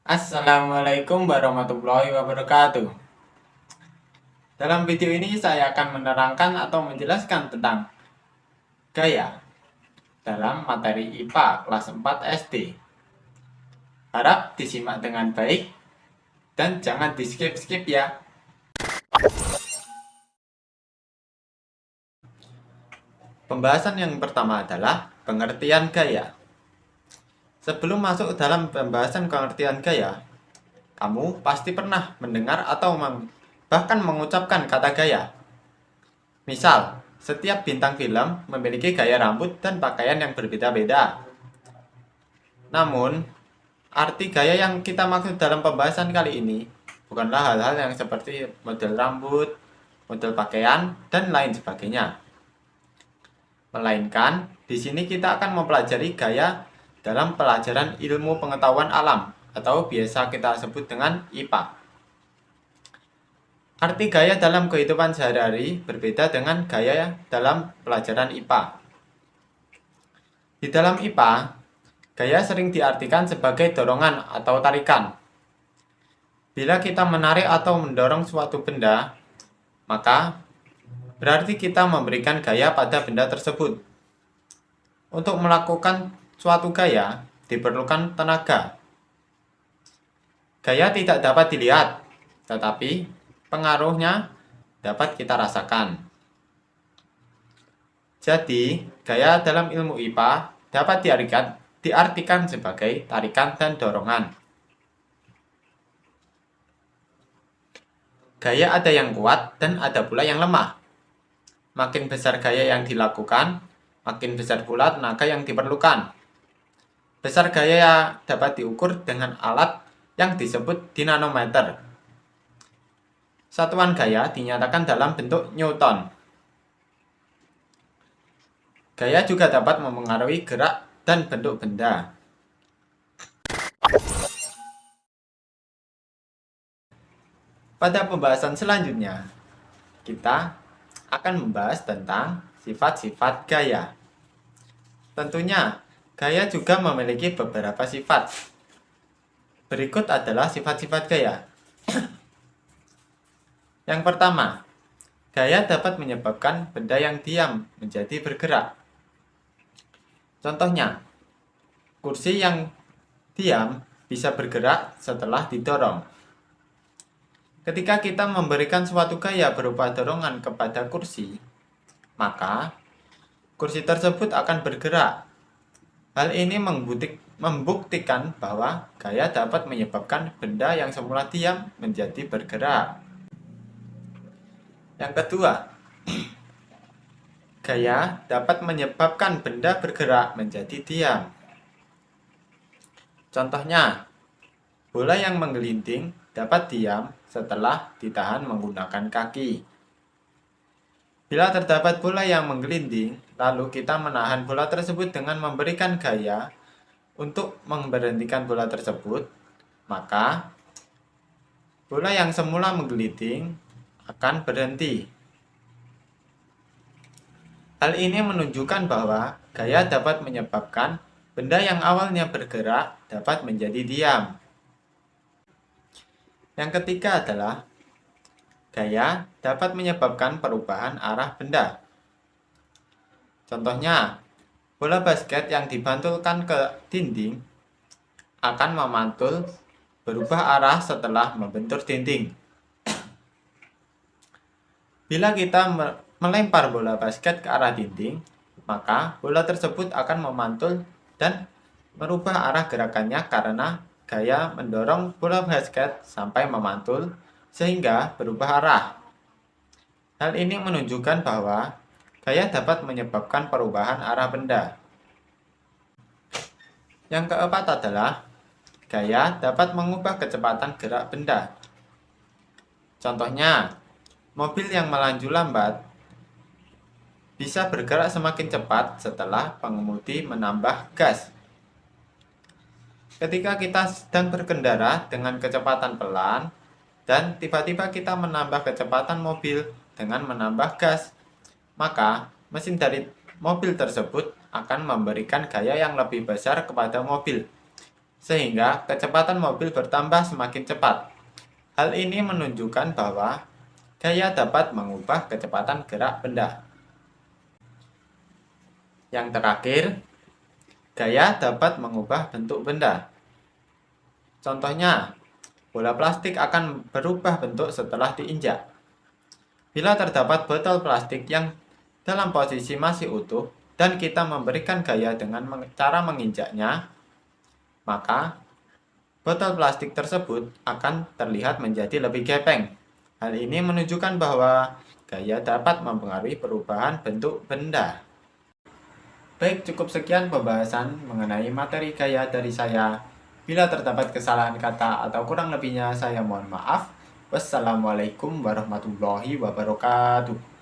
Assalamualaikum warahmatullahi wabarakatuh. Dalam video ini saya akan menerangkan atau menjelaskan tentang gaya dalam materi IPA kelas 4 SD. Harap disimak dengan baik dan jangan di skip-skip ya. Pembahasan yang pertama adalah pengertian gaya. Sebelum masuk dalam pembahasan pengertian gaya, kamu pasti pernah mendengar atau bahkan mengucapkan kata gaya. Misal, setiap bintang film memiliki gaya rambut dan pakaian yang berbeda-beda. Namun, arti gaya yang kita maksud dalam pembahasan kali ini bukanlah hal-hal yang seperti model rambut, model pakaian, dan lain sebagainya. Melainkan, di sini kita akan mempelajari gaya dalam pelajaran ilmu pengetahuan alam atau biasa kita sebut dengan IPA. Arti gaya dalam kehidupan sehari-hari berbeda dengan gaya dalam pelajaran IPA. Di dalam IPA, gaya sering diartikan sebagai dorongan atau tarikan. Bila kita menarik atau mendorong suatu benda, maka berarti kita memberikan gaya pada benda tersebut. Untuk melakukan suatu gaya, diperlukan tenaga. Gaya tidak dapat dilihat, tetapi pengaruhnya dapat kita rasakan. Jadi, gaya dalam ilmu IPA dapat diartikan sebagai tarikan dan dorongan. Gaya ada yang kuat dan ada pula yang lemah. Makin besar gaya yang dilakukan, makin besar pula tenaga yang diperlukan. Besar gaya dapat diukur dengan alat yang disebut dinamometer. Satuan gaya dinyatakan dalam bentuk Newton. Gaya juga dapat memengaruhi gerak dan bentuk benda. Pada pembahasan selanjutnya, kita akan membahas tentang sifat-sifat gaya. Tentunya, gaya juga memiliki beberapa sifat. Berikut adalah sifat-sifat gaya. Yang pertama, gaya dapat menyebabkan benda yang diam menjadi bergerak. Contohnya, kursi yang diam bisa bergerak setelah didorong. Ketika kita memberikan suatu gaya berupa dorongan kepada kursi, maka kursi tersebut akan bergerak. Hal ini membuktikan bahwa gaya dapat menyebabkan benda yang semula diam menjadi bergerak. Yang kedua, gaya dapat menyebabkan benda bergerak menjadi diam. Contohnya, bola yang menggelinding dapat diam setelah ditahan menggunakan kaki. Bila terdapat bola yang menggelinding, lalu kita menahan bola tersebut dengan memberikan gaya untuk memberhentikan bola tersebut, maka bola yang semula menggelinding akan berhenti. Hal ini menunjukkan bahwa gaya dapat menyebabkan benda yang awalnya bergerak dapat menjadi diam. Yang ketiga adalah gaya dapat menyebabkan perubahan arah benda. Contohnya, bola basket yang dibantulkan ke dinding akan memantul berubah arah setelah membentur dinding. Bila kita melempar bola basket ke arah dinding, maka bola tersebut akan memantul dan merubah arah gerakannya karena gaya mendorong bola basket sampai memantul sehingga berubah arah. Hal ini menunjukkan bahwa gaya dapat menyebabkan perubahan arah benda. Yang keempat adalah gaya dapat mengubah kecepatan gerak benda. Contohnya, mobil yang melaju lambat bisa bergerak semakin cepat setelah pengemudi menambah gas. Ketika kita sedang berkendara dengan kecepatan pelan dan tiba-tiba kita menambah kecepatan mobil dengan menambah gas, maka mesin dari mobil tersebut akan memberikan gaya yang lebih besar kepada mobil, sehingga kecepatan mobil bertambah semakin cepat. Hal ini menunjukkan bahwa gaya dapat mengubah kecepatan gerak benda. Yang terakhir, gaya dapat mengubah bentuk benda. Contohnya, bola plastik akan berubah bentuk setelah diinjak. Bila terdapat botol plastik yang dalam posisi masih utuh dan kita memberikan gaya dengan cara menginjaknya, maka botol plastik tersebut akan terlihat menjadi lebih gepeng. Hal ini menunjukkan bahwa gaya dapat mempengaruhi perubahan bentuk benda. Baik, cukup sekian pembahasan mengenai materi gaya dari saya. Bila terdapat kesalahan kata atau kurang lebihnya, saya mohon maaf. Wassalamualaikum warahmatullahi wabarakatuh.